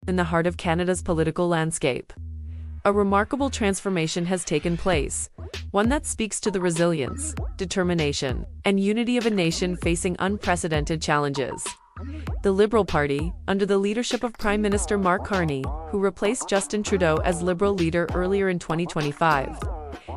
in the heart of Canada's political landscape. A remarkable transformation has taken place, one that speaks to the resilience, determination, and unity of a nation facing unprecedented challenges. The Liberal Party, under the leadership of Prime Minister Mark Carney, who replaced Justin Trudeau as Liberal leader earlier in 2025,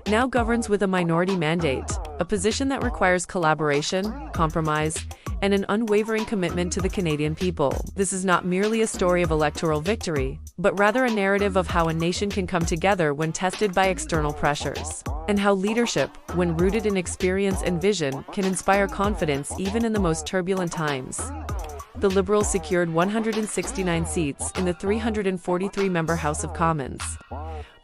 now governs with a minority mandate, a position that requires collaboration, compromise, and an unwavering commitment to the Canadian people. This is not merely a story of electoral victory, but rather a narrative of how a nation can come together when tested by external pressures, and how leadership, when rooted in experience and vision, can inspire confidence even in the most turbulent times. The Liberals secured 169 seats in the 343-member House of Commons,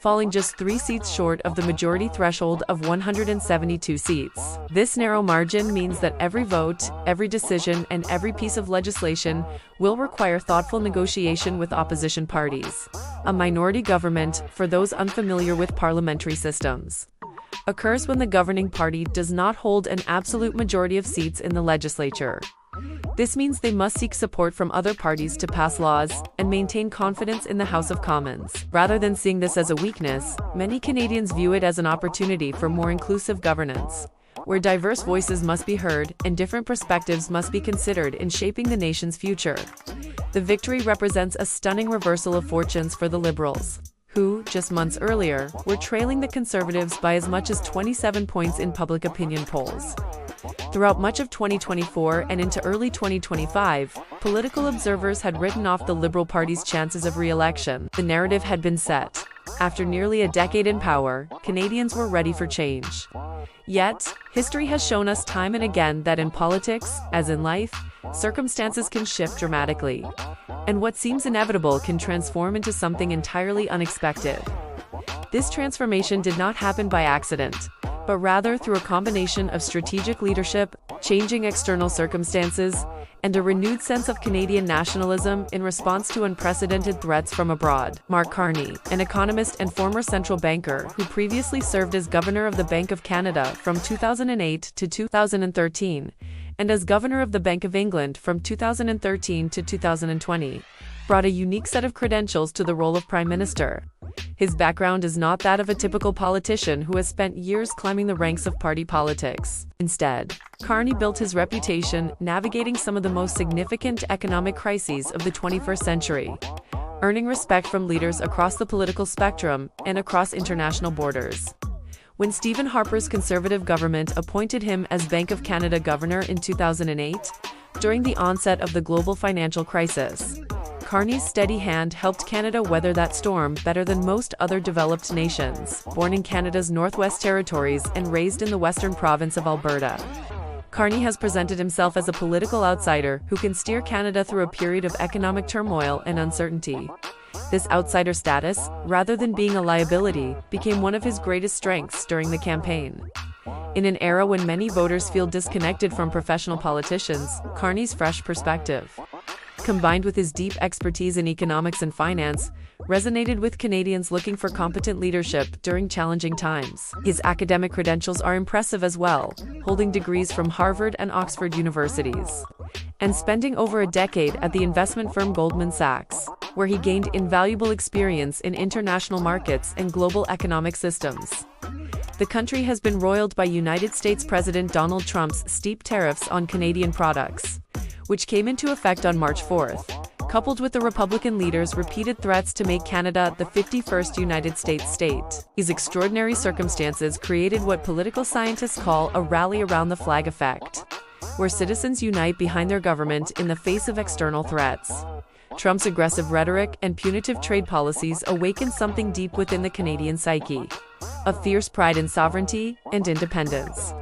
falling just 3 seats short of the majority threshold of 172 seats. This narrow margin means that every vote, every decision, and every piece of legislation will require thoughtful negotiation with opposition parties. A minority government, for those unfamiliar with parliamentary systems, occurs when the governing party does not hold an absolute majority of seats in the legislature. This means they must seek support from other parties to pass laws and maintain confidence in the House of Commons. Rather than seeing this as a weakness, many Canadians view it as an opportunity for more inclusive governance, where diverse voices must be heard and different perspectives must be considered in shaping the nation's future. The victory represents a stunning reversal of fortunes for the Liberals, who, just months earlier, were trailing the Conservatives by as much as 27 points in public opinion polls. Throughout much of 2024 and into early 2025, political observers had written off the Liberal Party's chances of re-election. The narrative had been set. After nearly a decade in power, Canadians were ready for change. Yet, history has shown us time and again that in politics, as in life, circumstances can shift dramatically, and what seems inevitable can transform into something entirely unexpected. This transformation did not happen by accident, but rather through a combination of strategic leadership, changing external circumstances, and a renewed sense of Canadian nationalism in response to unprecedented threats from abroad. Mark Carney, an economist and former central banker who previously served as Governor of the Bank of Canada from 2008 to 2013, and as Governor of the Bank of England from 2013 to 2020, brought a unique set of credentials to the role of Prime Minister. His background is not that of a typical politician who has spent years climbing the ranks of party politics. Instead, Carney built his reputation navigating some of the most significant economic crises of the 21st century, earning respect from leaders across the political spectrum and across international borders. When Stephen Harper's Conservative government appointed him as Bank of Canada Governor in 2008, during the onset of the global financial crisis, Carney's steady hand helped Canada weather that storm better than most other developed nations. Born in Canada's Northwest Territories and raised in the western province of Alberta, Carney has presented himself as a political outsider who can steer Canada through a period of economic turmoil and uncertainty. This outsider status, rather than being a liability, became one of his greatest strengths during the campaign. In an era when many voters feel disconnected from professional politicians, Carney's fresh perspective, combined with his deep expertise in economics and finance, resonated with Canadians looking for competent leadership during challenging times. His academic credentials are impressive as well, holding degrees from Harvard and Oxford universities, and spending over a decade at the investment firm Goldman Sachs, where he gained invaluable experience in international markets and global economic systems. The country has been roiled by United States President Donald Trump's steep tariffs on Canadian products, which came into effect on March 4th, coupled with the Republican leader's repeated threats to make Canada the 51st United States state. These extraordinary circumstances created what political scientists call a rally around the flag effect, where citizens unite behind their government in the face of external threats. Trump's aggressive rhetoric and punitive trade policies awakened something deep within the Canadian psyche, a fierce pride in sovereignty and independence.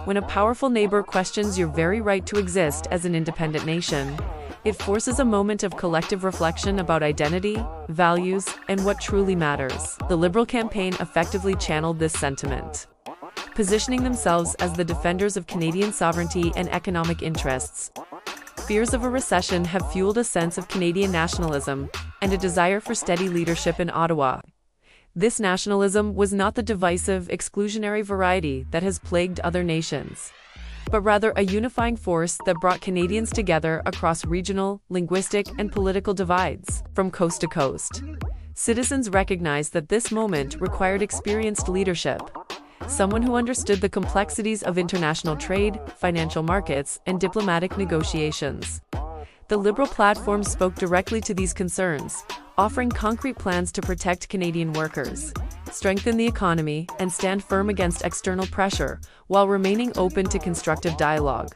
When a powerful neighbor questions your very right to exist as an independent nation, it forces a moment of collective reflection about identity, values, and what truly matters. The Liberal campaign effectively channeled this sentiment, positioning themselves as the defenders of Canadian sovereignty and economic interests. Fears of a recession have fueled a sense of Canadian nationalism and a desire for steady leadership in Ottawa. This nationalism was not the divisive, exclusionary variety that has plagued other nations. but rather a unifying force that brought Canadians together across regional, linguistic, and political divides, from coast to coast. Citizens recognized that this moment required experienced leadership, someone who understood the complexities of international trade, financial markets, and diplomatic negotiations. The Liberal platform spoke directly to these concerns, offering concrete plans to protect Canadian workers, strengthen the economy, and stand firm against external pressure, while remaining open to constructive dialogue.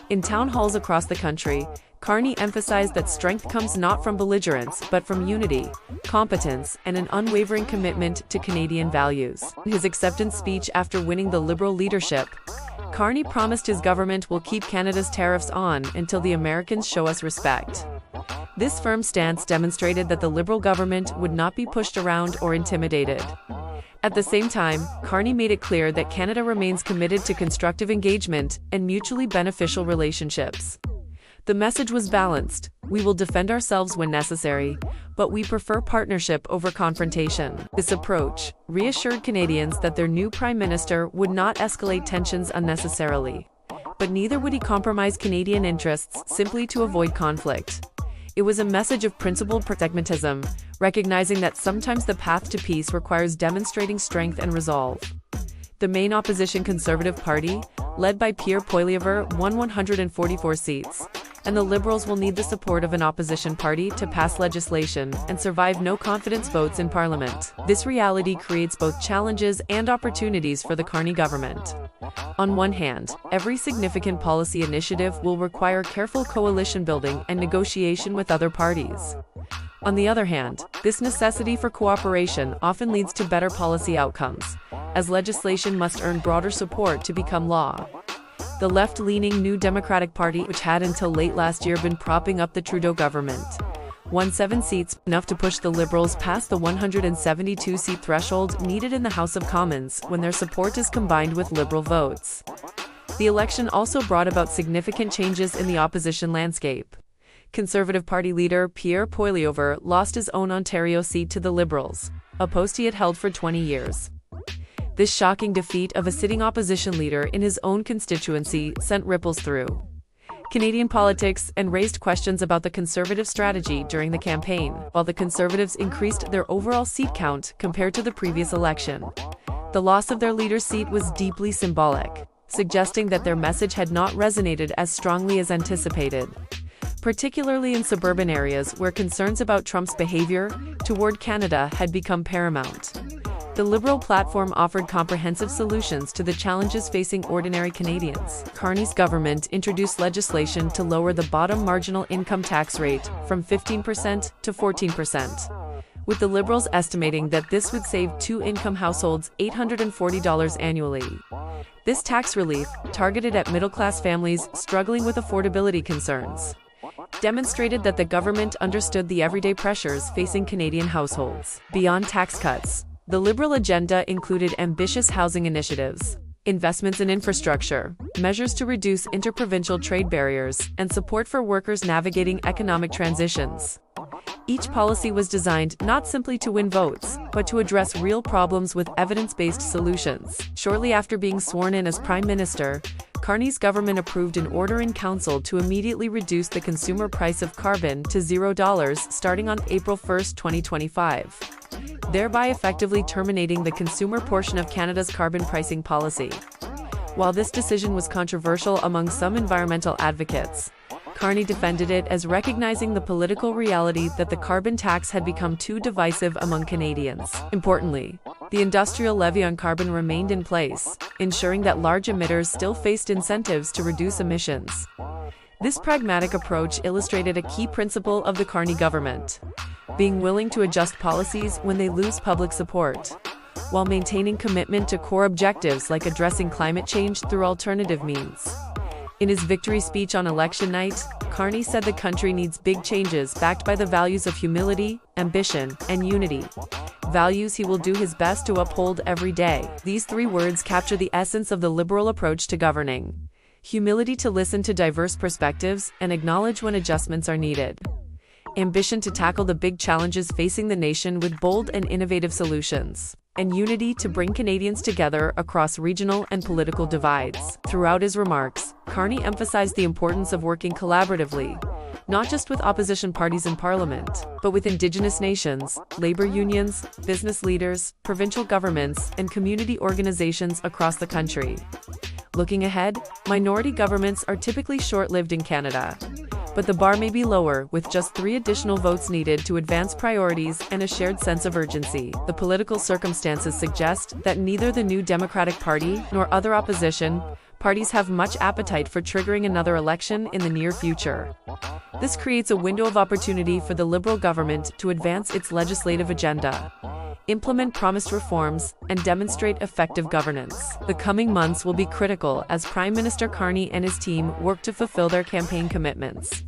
In town halls across the country, Carney emphasized that strength comes not from belligerence but from unity, competence, and an unwavering commitment to Canadian values. In his acceptance speech after winning the Liberal leadership, Carney promised his government will keep Canada's tariffs on until the Americans show us respect. This firm stance demonstrated that the Liberal government would not be pushed around or intimidated. At the same time, Carney made it clear that Canada remains committed to constructive engagement and mutually beneficial relationships. The message was balanced: we will defend ourselves when necessary, but we prefer partnership over confrontation. This approach reassured Canadians that their new Prime Minister would not escalate tensions unnecessarily. But neither would he compromise Canadian interests simply to avoid conflict. It was a message of principled pragmatism, recognizing that sometimes the path to peace requires demonstrating strength and resolve. The main opposition Conservative Party, led by Pierre Poilievre, won 144 seats, and the Liberals will need the support of an opposition party to pass legislation and survive no-confidence votes in Parliament. This reality creates both challenges and opportunities for the Carney government. On one hand, every significant policy initiative will require careful coalition building and negotiation with other parties. On the other hand, this necessity for cooperation often leads to better policy outcomes, as legislation must earn broader support to become law. The left-leaning New Democratic Party, which had until late last year been propping up the Trudeau government, won 7 seats, enough to push the Liberals past the 172-seat threshold needed in the House of Commons when their support is combined with Liberal votes. The election also brought about significant changes in the opposition landscape. Conservative Party leader Pierre Poilievre lost his own Ontario seat to the Liberals, a post he had held for 20 years. This shocking defeat of a sitting opposition leader in his own constituency sent ripples through Canadian politics and raised questions about the Conservative strategy during the campaign, while the Conservatives increased their overall seat count compared to the previous election. The loss of their leader's seat was deeply symbolic, suggesting that their message had not resonated as strongly as anticipated, particularly in suburban areas where concerns about Trump's behavior toward Canada had become paramount. The Liberal platform offered comprehensive solutions to the challenges facing ordinary Canadians. Carney's government introduced legislation to lower the bottom marginal income tax rate from 15% to 14%, with the Liberals estimating that this would save two-income households $840 annually. This tax relief, targeted at middle-class families struggling with affordability concerns, demonstrated that the government understood the everyday pressures facing Canadian households. Beyond tax cuts, the Liberal agenda included ambitious housing initiatives, investments in infrastructure, measures to reduce interprovincial trade barriers, and support for workers navigating economic transitions. Each policy was designed not simply to win votes, but to address real problems with evidence-based solutions. Shortly after being sworn in as Prime Minister, Carney's government approved an order in council to immediately reduce the consumer price of carbon to $0 starting on April 1, 2025, thereby effectively terminating the consumer portion of Canada's carbon pricing policy. While this decision was controversial among some environmental advocates, Carney defended it as recognizing the political reality that the carbon tax had become too divisive among Canadians. Importantly, the industrial levy on carbon remained in place, ensuring that large emitters still faced incentives to reduce emissions. This pragmatic approach illustrated a key principle of the Carney government: being willing to adjust policies when they lose public support, while maintaining commitment to core objectives like addressing climate change through alternative means. In his victory speech on election night, Carney said the country needs big changes backed by the values of humility, ambition, and unity, values he will do his best to uphold every day. These 3 words capture the essence of the Liberal approach to governing: humility to listen to diverse perspectives and acknowledge when adjustments are needed, ambition to tackle the big challenges facing the nation with bold and innovative solutions. and unity to bring Canadians together across regional and political divides. Throughout his remarks, Carney emphasized the importance of working collaboratively, not just with opposition parties in Parliament, but with Indigenous nations, labor unions, business leaders, provincial governments, and community organizations across the country. Looking ahead, minority governments are typically short-lived in Canada, but the bar may be lower, with just 3 additional votes needed to advance priorities and a shared sense of urgency. The political circumstances suggest that neither the New Democratic Party nor other opposition parties have much appetite for triggering another election in the near future. This creates a window of opportunity for the Liberal government to advance its legislative agenda, implement promised reforms, and demonstrate effective governance. The coming months will be critical as Prime Minister Carney and his team work to fulfill their campaign commitments,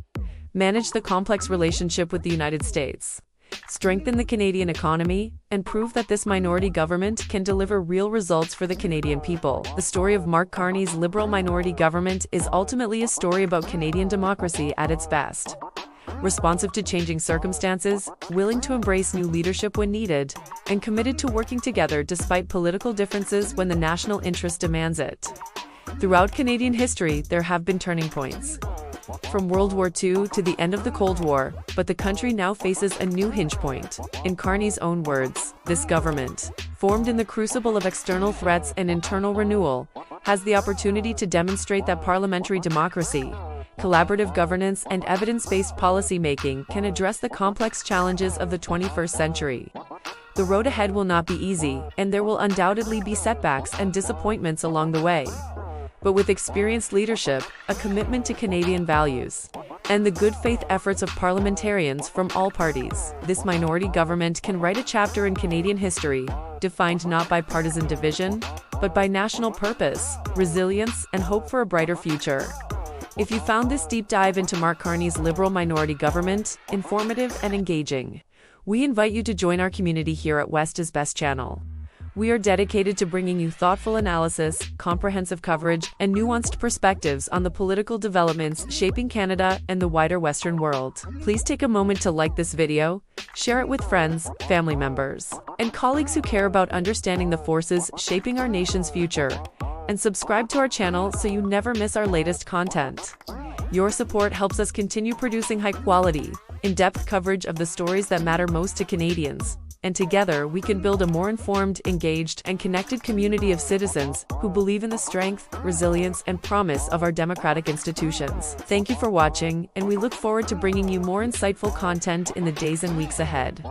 manage the complex relationship with the United States, strengthen the Canadian economy, and prove that this minority government can deliver real results for the Canadian people. The story of Mark Carney's Liberal minority government is ultimately a story about Canadian democracy at its best. Responsive to changing circumstances, willing to embrace new leadership when needed, and committed to working together despite political differences when the national interest demands it. Throughout Canadian history, there have been turning points, from World War II to the end of the Cold War, but the country now faces a new hinge point. In Carney's own words, this government, formed in the crucible of external threats and internal renewal, has the opportunity to demonstrate that parliamentary democracy, collaborative governance, and evidence-based policy-making can address the complex challenges of the 21st century. The road ahead will not be easy, and there will undoubtedly be setbacks and disappointments along the way. But with experienced leadership, a commitment to Canadian values, and the good faith efforts of parliamentarians from all parties, this minority government can write a chapter in Canadian history, defined not by partisan division, but by national purpose, resilience, and hope for a brighter future. If you found this deep dive into Mark Carney's Liberal minority government informative and engaging, we invite you to join our community here at West is Best channel. We are dedicated to bringing you thoughtful analysis, comprehensive coverage, and nuanced perspectives on the political developments shaping Canada and the wider Western world. Please take a moment to like this video, share it with friends, family members, and colleagues who care about understanding the forces shaping our nation's future, and subscribe to our channel so you never miss our latest content. Your support helps us continue producing high-quality, in-depth coverage of the stories that matter most to Canadians. And together we can build a more informed, engaged, and connected community of citizens who believe in the strength, resilience, and promise of our democratic institutions. Thank you for watching, and we look forward to bringing you more insightful content in the days and weeks ahead.